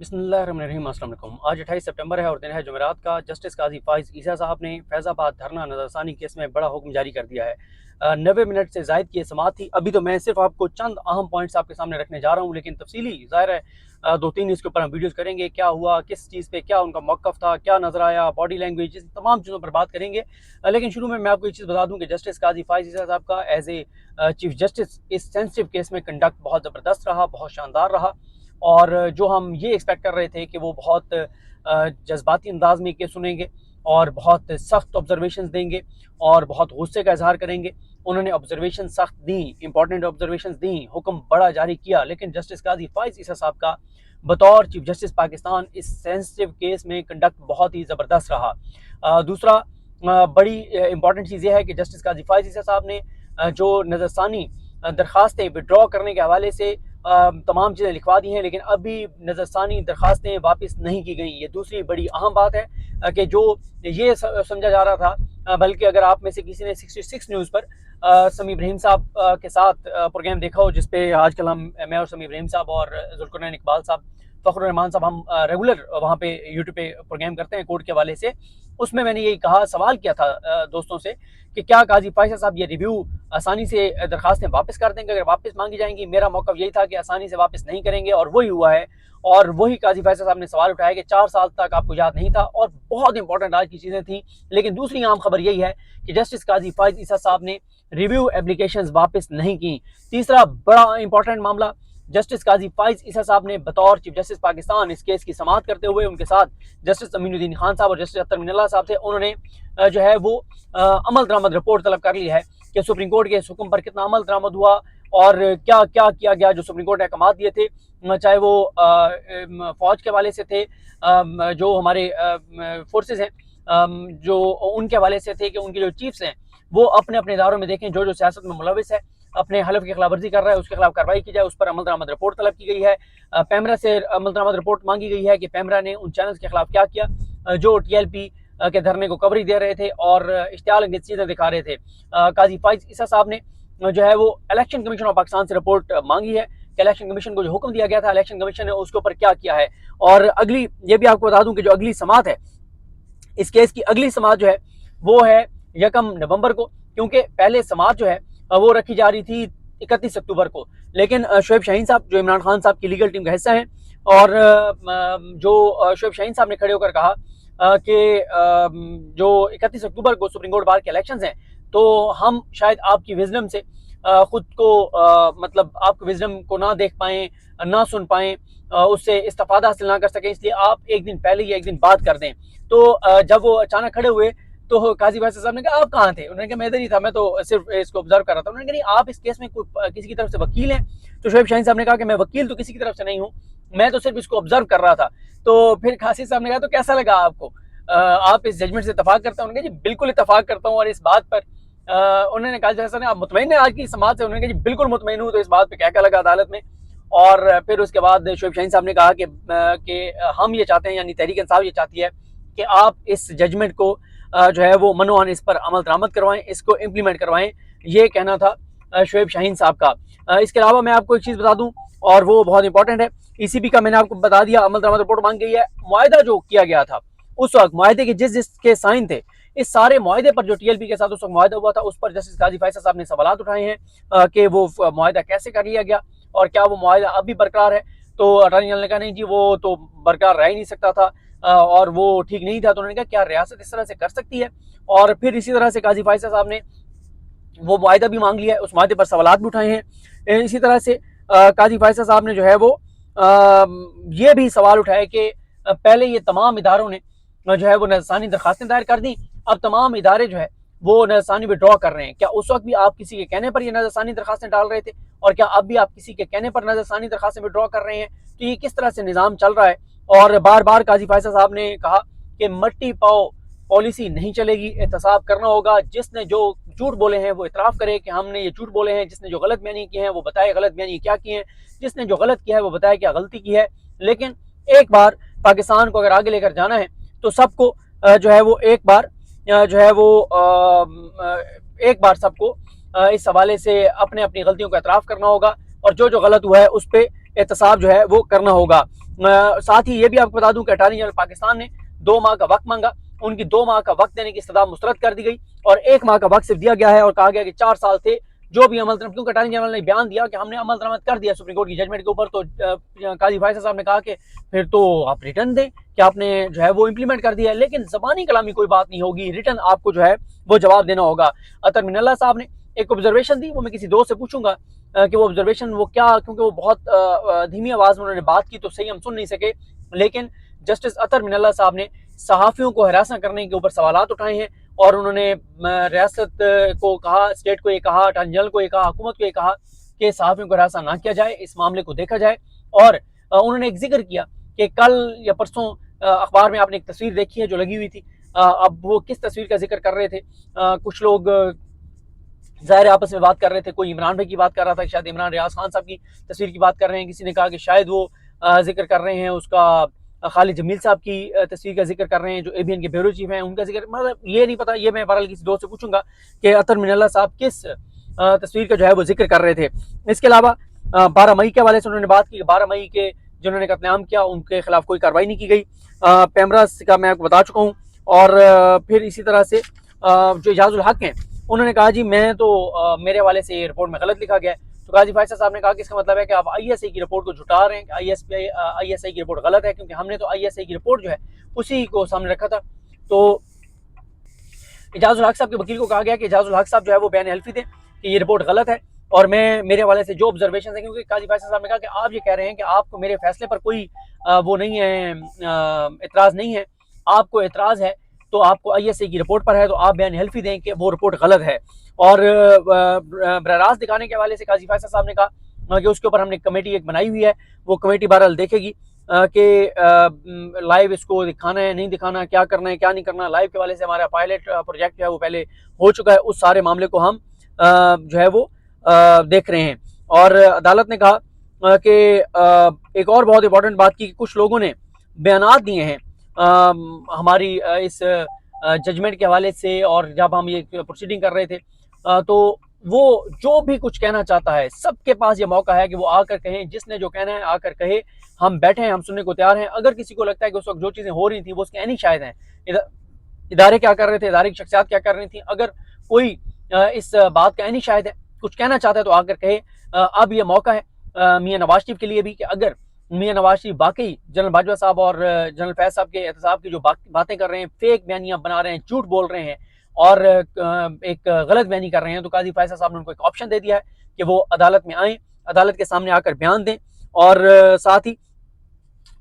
बिस्मिल्लाहिर्रहमानिर्रहीम। अस्सलाम वालेकुम। आज 28 सितंबर है और दिन है जुमेरात का। जस्टिस काजी फाइज ईसा साहब ने फैज़ाबाद धरना नज़रसानी केस में बड़ा हुक्म जारी कर दिया है। 90 मिनट से ज़ायद की समाअत थी। अभी तो मैं सिर्फ आपको चंद अहम पॉइंट्स आपके सामने रखने जा रहा हूँ, लेकिन तफसीली ज़ाहिर है 2-3 इसके ऊपर हम वीडियोज़ करेंगे। क्या हुआ, किस चीज़ पे क्या उनका मौक़िफ़ था, क्या नज़र आया, बॉडी लैंग्वेज, इस तमाम चीज़ों पर बात करेंगे। लेकिन शुरू में मैं आपको एक चीज़ बता दूँ कि जस्टिस काजी फाइज ईसा साहब का एज ए चीफ जस्टिस इस सेंसिटिव केस में कंडक्ट बहुत ज़बरदस्त रहा, बहुत शानदार रहा। और जो हम ये एक्सपेक्ट कर रहे थे कि वो बहुत जज्बाती अंदाज में के सुनेंगे और बहुत सख्त ऑब्जर्वेशन देंगे और बहुत गुस्से का इजहार करेंगे, उन्होंने ऑब्जर्वेशन सख्त दी, इंपॉर्टेंट ऑब्जर्वेशन दी, हुक्म बड़ा जारी किया। लेकिन जस्टिस काजी फाइज ईसा साहब का बतौर चीफ जस्टिस पाकिस्तान इस सेंसिटिव केस में कंडक्ट बहुत ही ज़बरदस्त रहा। दूसरा बड़ी इंपॉर्टेंट चीज़ ये है कि जस्टिस काजी फाइज ईसा साहब ने जो नज़रसानी दरख्वास्तें विड्रॉ करने के हवाले से तमाम चीज़ें लिखवा दी हैं, लेकिन अभी नज़रसानी दरख्वास्तें वापस नहीं की गई। ये दूसरी बड़ी अहम बात है कि जो ये समझा जा रहा था, बल्कि अगर आप में से किसी ने 66 न्यूज़ पर समी इब्राहिम साहब के साथ प्रोग्राम देखा हो, जिसपे आजकल मैं और समी इब्राहिम साहब और ज़ुल्क़रनैन इकबाल साहब, फ़खरुर रहमान साहब, हम रेगुलर वहाँ पे यूट्यूब पे प्रोग्राम करते हैं कोर्ट के हवाले से। उसमें मैंने यही कहा, सवाल किया था दोस्तों से कि क्या काजी फाइज़ साहब ये रिव्यू आसानी से दरखास्तें वापस कर देंगे? अगर वापस मांगी जाएंगी, मेरा मौक़िफ़ यही था कि आसानी से वापस नहीं करेंगे, और वही हुआ है। और वही काजी फाइज़ साहब ने सवाल उठाया कि 4 साल तक आपको याद नहीं था, और बहुत इंपॉर्टेंट आज की चीज़ें थी। लेकिन दूसरी आम खबर यही है कि जस्टिस काजी फाइज़ ईसा साहब ने रिव्यू एप्लीकेशंस वापस नहीं की। तीसरा बड़ा इंपॉर्टेंट मामला, जस्टिस काजी फाइज़ ईसा साहब ने बतौर चीफ जस्टिस पाकिस्तान इस केस की समाअत करते हुए उनके साथ जस्टिस अमीनुद्दीन खान साहब और जस्टिस अख्तर मिनल्ला साहब थे, उन्होंने जो है वो अमल दरामद रिपोर्ट तलब कर ली है कि सुप्रीम कोर्ट के इस हुक्म पर कितना अमल दरामद हुआ और क्या क्या किया गया। जो सुप्रीम कोर्ट ने अहकाम दिए थे, चाहे वो फौज के हवाले से थे, जो हमारे फोर्सेज हैं, जो उनके हवाले से थे कि उनके जो चीफ्स हैं वो अपने अपने इदारों में देखें, जो जो सियासत में मुलविस है, अपने हलफ की खिलाफ वर्जी कर रहा है, उसके खिलाफ कार्रवाई की जाए। उस पर अमल दरामद रिपोर्ट तलब की गई है। पैमरा से अमल दरामद रिपोर्ट मांगी गई है कि पैमरा ने उन चैनल्स के खिलाफ क्या किया जो TLP के धरने को कवरेज दे रहे थे और इश्तियाल अंगेज चीज़ें दिखा रहे थे। काजी फाइज़ ईसा साहब ने जो है वो इलेक्शन कमीशन ऑफ पाकिस्तान से रिपोर्ट मांगी है कि इलेक्शन कमीशन को जो हुक्म दिया गया था, इलेक्शन कमीशन ने उसके ऊपर क्या किया है। और अगली, ये भी आपको बता दूं कि जो अगली समाअत है, इस केस की अगली समाअत जो है वो है 1 नवंबर को, क्योंकि पहले समाअत जो है वो रखी जा रही थी 31 अक्टूबर को। लेकिन शोएब शाहीन साहब, जो इमरान खान साहब की लीगल टीम का हिस्सा हैं, और जो शोएब शाहीन साहब ने खड़े होकर कहा कि जो 31 अक्टूबर को सुप्रीम कोर्ट बार के इलेक्शंस हैं, तो हम शायद आपकी विजडम से खुद को मतलब आपकी विजडम को ना देख पाएँ, ना सुन पाएँ, उससे इस्तिफादा हासिल ना कर सकें, इसलिए आप एक दिन पहले या एक दिन बाद कर दें। तो जब वो अचानक खड़े हुए तो काजी फाइज़ साहब ने कहा, आप कहाँ थे? उन्होंने कहा, मैं इधर ही था, मैं तो सिर्फ इसको ऑब्जर्व कर रहा था। उन्होंने कहा, नहीं, आप इस केस में किसी की तरफ से वकील हैं? तो शोएब शाहीन साहब ने कहा कि मैं वकील तो किसी की तरफ से नहीं हूँ, मैं तो सिर्फ इसको ऑब्जर्व कर रहा था। तो फिर काजी साहब ने कहा, तो कैसा लगा आपको? आप इस जजमेंट से इत्तफाक करते हैं? उन्होंने कहा, जी बिल्कुल इत्तफाक करता हूँ। और इस बात पर उन्होंने कहा, जैसा आप मुतमईन है आज की समाअत से? उन्होंने कहा, जी बिल्कुल मुतमईन हूँ। तो इस बात पर क्या क्या लगा अदालत में? और फिर उसके बाद शोएब शाहीन साहब ने कहा कि हम ये चाहते हैं, यानी तहरीक इंसाफ ये चाहती है कि आप इस जजमेंट को जो है वो मनोअन इस पर अमल दरामद करवाएं, इसको इम्प्लीमेंट करवाएं। ये कहना था शोएब शाहीन साहब का। इसके अलावा मैं आपको एक चीज़ बता दूं, और वो बहुत इंपॉर्टेंट है। ECB का मैंने आपको बता दिया, अमल दरामद रिपोर्ट मांग गई है। मुआहदा जो किया गया था उस वक्त, मुआहदे के जिसके साइन थे, इस सारे मुआहदे पर जो TLP के साथ उस वक्त मुआहदा हुआ था, उस पर जस्टिस काजी फाइज़ साहब ने सवाल उठाए हैं कि वो मुआहदा कैसे कर लिया गया और क्या वो मुआहदा अब भी बरकरार है। तो अटॉर्नी जनरल ने कहा, नहीं जी, वो तो बरकरार रह ही नहीं सकता था और वो ठीक नहीं था। तो उन्होंने कहा, क्या रियासत इस तरह से कर सकती है? और फिर इसी तरह से काजी फाइज़ साहब ने वो मुआहदा भी मांग लिया है, उस मुआहदे पर सवालात भी उठाए हैं। इसी तरह से काजी फाइज़ साहब ने जो है वो ये भी सवाल उठाए कि पहले ये तमाम इदारों ने जो है वो नज़रसानी दरखास्तें दायर कर दी, अब तमाम इदारे जो है वो नज़रसानी विड्रॉ कर रहे हैं। क्या उस वक्त भी आप किसी के कहने पर ये नज़रसानी दरखास्तें डाल रहे थे, और क्या अब भी आप किसी के कहने पर नज़रसानी दरखास्तें विड्रॉ कर रहे हैं? तो ये किस तरह से निज़ाम चल रहा है? और बार बार काजी फाइज़ साहब ने कहा कि मट्टी पाओ पॉलिसी नहीं चलेगी, एहतसाब करना होगा। जिसने जो झूठ बोले हैं वो इतराफ़ करे कि हमने ये झूठ बोले हैं, जिसने जो गलत बयानी की है वो बताए गलत बयानी क्या की है, जिसने जो गलत किया है वो बताए क्या गलती की है। लेकिन एक बार पाकिस्तान को अगर आगे लेकर जाना है तो सबको जो है वो एक बार जो है वो एक बार सबको इस हवाले से अपने अपनी गलतियों का इतराफ़ करना होगा, और जो जो गलत हुआ है उस पर एहतसाब जो है वो करना होगा। साथ ही ये भी आपको बता दूं कि अटॉर्नी जनरल पाकिस्तान ने 2 माह का वक्त मांगा, उनकी 2 माह का वक्त देने की इस्तदा मुस्तरद कर दी गई और 1 माह का वक्त सिर्फ दिया गया है और कहा गया कि 4 साल थे जो भी अमल दरामद, क्योंकि अटॉर्नी जनरल ने बयान दिया कि हमने अमल दरामद कर दिया सुप्रीम कोर्ट की जजमेंट के ऊपर, तो काजी फैसल साहब ने कहा कि फिर तो आप रिटर्न दें कि आपने जो है वो इम्प्लीमेंट कर दिया है, लेकिन ज़बानी कलामी कोई बात नहीं होगी, रिटर्न आपको जो है वो जवाब देना होगा। अतर मिनल्ला साहब ने एक ऑब्जर्वेशन दी, वो मैं किसी दोस्त से पूछूंगा कि वो ऑब्जर्वेशन वो क्या, क्योंकि वो बहुत धीमी आवाज़ में उन्होंने बात की तो सही हम सुन नहीं सके, लेकिन जस्टिस अतर मिनल्ला साहब ने सहाफ़ियों को हरासा करने के ऊपर सवालात उठाए हैं और उन्होंने रियासत को कहा, स्टेट को ये कहा, अटॉर्नी जनरल को ये कहा, हुकूमत को ये कहा कि सहाफ़ियों को हरासा ना किया जाए, इस मामले को देखा जाए। और उन्होंने एक जिक्र किया कि कल या परसों अखबार में आपने एक तस्वीर देखी है जो लगी हुई थी, अब वो किस तस्वीर का जिक्र कर रहे थे, कुछ लोग ज़ाहिर आपस में बात कर रहे थे, कोई इमरान भाई की बात कर रहा था, शायद इमरान रियाज खान साहब की तस्वीर की बात कर रहे हैं, किसी ने कहा कि शायद वो जिक्र कर रहे हैं उसका खालिद जमील साहब की तस्वीर का जिक्र कर रहे हैं जो ABN के ब्यूरो चीफ हैं, उनका जिक्र, मतलब ये नहीं पता, ये मैं बहरहाल किसी दोस्त से पूछूंगा कि अतर मिनल्ला साहब किस तस्वीर का जो है वो जिक्र कर रहे थे। इसके अलावा 12 मई के हवाले से उन्होंने बात की, 12 मई के जिन्होंने कत्लेआम किया उनके खिलाफ कोई कार्रवाई नहीं की गई, पैमरास का मैं आपको बता चुका हूँ। और फिर इसी तरह से जो एजाजुल हक हैं उन्होंने कहा जी मैं तो मेरे हवाले से ये रिपोर्ट में गलत लिखा गया है, तो काजी फैसल साहब ने कहा कि इसका मतलब है कि आप ISI की रिपोर्ट को झुटा रहे हैं कि ISI की रिपोर्ट गलत है, क्योंकि हमने तो ISI की रिपोर्ट जो है उसी को सामने रखा था। तो एजाजुल हक साहब के वकील को कहा गया कि एजाजुल हक साहब जो है वो बयान हल्फी थे कि ये रिपोर्ट गलत है और मैं मेरे हवाले से जो ऑब्जर्वेशन है, क्योंकि काजी फैसल साहब ने कहा कि आप ये कह रहे हैं कि आपको मेरे फैसले पर कोई वो नहीं है, एतराज़ नहीं है, आपको एतराज़ है तो आपको ISI की रिपोर्ट पर है, तो आप बयान हल्फी दें कि वो रिपोर्ट गलत है। और बराराज दिखाने के हवाले से काजी फैसल साहब ने कहा कि उसके ऊपर हमने कमेटी एक बनाई हुई है, वो कमेटी बहरहाल देखेगी कि लाइव इसको दिखाना है नहीं दिखाना, क्या करना है क्या नहीं करना। लाइव के हवाले से हमारा पायलट प्रोजेक्ट जो है वो पहले हो चुका है, उस सारे मामले को हम जो है वो देख रहे हैं। और अदालत ने कहा कि एक और बहुत इंपॉर्टेंट बात की कि कुछ लोगों ने बयानात दिए हैं हमारी इस जजमेंट के हवाले से, और जब हम ये प्रोसीडिंग कर रहे थे तो वो जो भी कुछ कहना चाहता है सबके पास ये मौका है कि वो आकर कहें, जिसने जो कहना है आकर कहे, हम बैठे हैं, हम सुनने को तैयार हैं। अगर किसी को लगता है कि उस वक्त जो चीज़ें हो रही थी वो उसके ऐनी शायद हैं, इदारे क्या कर रहे थे, इदारे की शख्सियात क्या कर रही थी, अगर कोई इस बात का ऐनी शायद है, कुछ कहना चाहता है तो आकर कहे। अब ये मौका है मियां नवाज शरीफ के लिए भी कि अगर मियां नवाज शरीफ वाकई जनरल बाजवा साहब और जनरल फैज साहब के एहतसाब की जो बातें कर रहे हैं, फेक बयानियां बना रहे हैं, झूठ बोल रहे हैं और एक गलत बयानी कर रहे हैं, तो काजी फैसल साहब ने उनको एक ऑप्शन दे दिया है कि वो अदालत में आएँ, अदालत के सामने आकर बयान दें। और साथ ही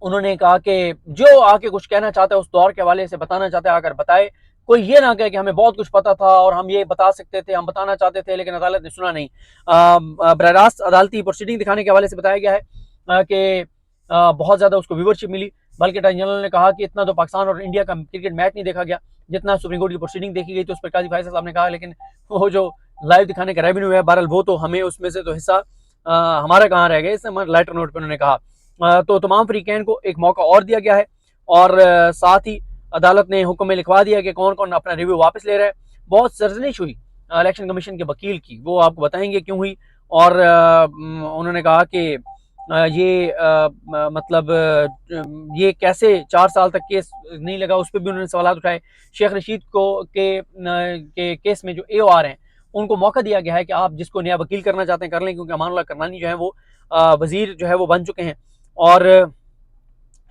उन्होंने कहा कि जो आके कुछ कहना चाहता है, उस दौर के हवाले से बताना चाहता है, आकर बताए। कोई ये ना कहे कि हमें बहुत कुछ पता था और हम ये बता सकते थे, हम बताना चाहते थे लेकिन अदालत ने सुना नहीं। बरह रास्त अदालती प्रोसीडिंग दिखाने के हवाले से बताया गया है कि बहुत ज़्यादा उसको व्यूवरशिप मिली, बल्कि अटॉर्नी जनरल ने कहा कि इतना तो पाकिस्तान और इंडिया का क्रिकेट मैच नहीं देखा गया जितना सुप्रीम कोर्ट की प्रोसीडिंग देखी गई। तो उस पर काजी फैसल साहब ने कहा लेकिन वो जो लाइव दिखाने का रेवेन्यू है, बहरहाल वो तो हमें उसमें से तो हिस्सा हमारा कहाँ रह गया, इससे लाइटर नोट पर उन्होंने कहा। तो तमाम फ्रीकैन को एक मौका और दिया गया है और साथ ही अदालत ने हुक्म में लिखवा दिया कि कौन कौन अपना रिव्यू वापस ले रहा है। बहुत सरजनिश हुई इलेक्शन कमीशन के वकील की, वो आपको बताएंगे क्यों हुई। और उन्होंने कहा कि ये मतलब ये कैसे 4 साल तक केस नहीं लगा, उस पर भी उन्होंने सवाल उठाए। शेख रशीद को के केस में जो AOR हैं उनको मौका दिया गया है कि आप जिसको नया वकील करना चाहते हैं कर लें, क्योंकि अमानुल्लाह करनानी जो है वो वजीर जो है वो बन चुके हैं। और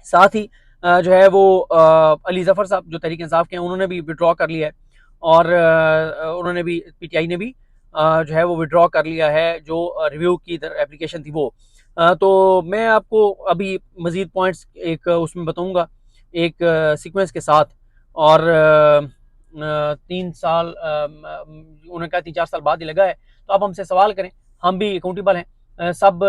साथ ही जो है वो अली जफ़र साहब जो तहरीक इंसाफ के हैं उन्होंने भी विड्रॉ कर लिया है और उन्होंने भी PTI ने भी जो है वो विड्रॉ कर लिया है जो रिव्यू की एप्लीकेशन थी वो। तो मैं आपको अभी मज़ीद पॉइंट्स एक उसमें बताऊंगा एक सीक्वेंस के साथ। और 3 साल उन्होंने कहा 3-4 साल बाद ही लगा है, तो आप हमसे सवाल करें, हम भी अकाउंटेबल हैं, सब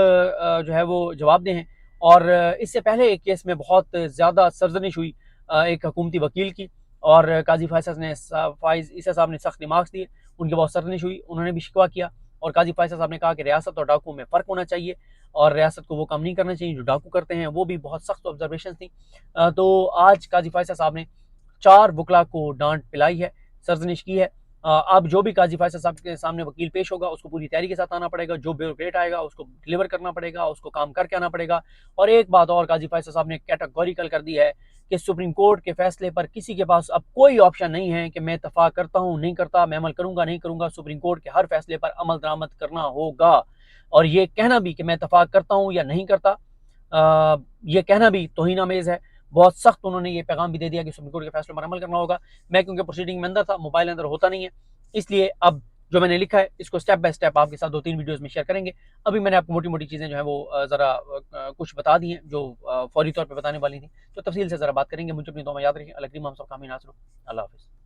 जो है वो जवाब दे हैं। और इससे पहले एक केस में बहुत ज़्यादा सरजनिश हुई एक हुकूमती वकील की, और काजी फाइज ईसा साहब ने सख्त रिमार्क्स दिए, उनकी बहुत सरजनिश हुई, उन्होंने भी शिकवा किया। और काजी फैसल साहब ने कहा कि रियासत और डाकू में फ़र्क होना चाहिए और रियासत को वो काम नहीं करना चाहिए जो डाकू करते हैं। वो भी बहुत सख्त ऑब्जर्वेशन थी। तो आज काजी फैसल साहब ने 4 वकला को डांट पिलाई है, सरजनिश की है اب جو بھی قاضی فیصل صاحب کے سامنے وکیل پیش ہوگا اس کو پوری تیاری کے ساتھ آنا پڑے گا، جو بیوروکریٹ آئے گا اس کو ڈلیور کرنا پڑے گا، اس کو کام کر کے آنا پڑے گا۔ اور ایک بات اور قاضی فیصل صاحب نے کیٹاگوریکل کر دی ہے کہ سپریم کورٹ کے فیصلے پر کسی کے پاس اب کوئی آپشن نہیں ہے کہ میں اتفاق کرتا ہوں نہیں کرتا، میں عمل کروں گا نہیں کروں گا، سپریم کورٹ کے ہر فیصلے پر عمل درآمد کرنا ہوگا۔ اور یہ کہنا بھی کہ میں اتفاق کرتا ہوں یا نہیں کرتا، یہ کہنا بھی توہین آمیز ہے۔ بہت سخت انہوں نے یہ پیغام بھی دے دیا کہ سپریم کورٹ کے فیصلوں پر عمل کرنا ہوگا۔ میں کیونکہ پروسیڈنگ میں اندر تھا، موبائل اندر ہوتا نہیں ہے، اس لیے اب جو میں نے لکھا ہے اس کو سٹیپ بائی سٹیپ آپ کے ساتھ 2-3 ویڈیوز میں شیئر کریں گے۔ ابھی میں نے آپ کو موٹی موٹی چیزیں جو ہیں وہ ذرا کچھ بتا دی ہیں جو فوری طور پہ بتانے والی تھیں، تو تفصیل سے ذرا بات کریں گے۔ مجھے اپنی دعا میں یاد رکھیں۔ اللہ کریم ہم سب کا حامی ناصر ہو۔ اللہ حافظ۔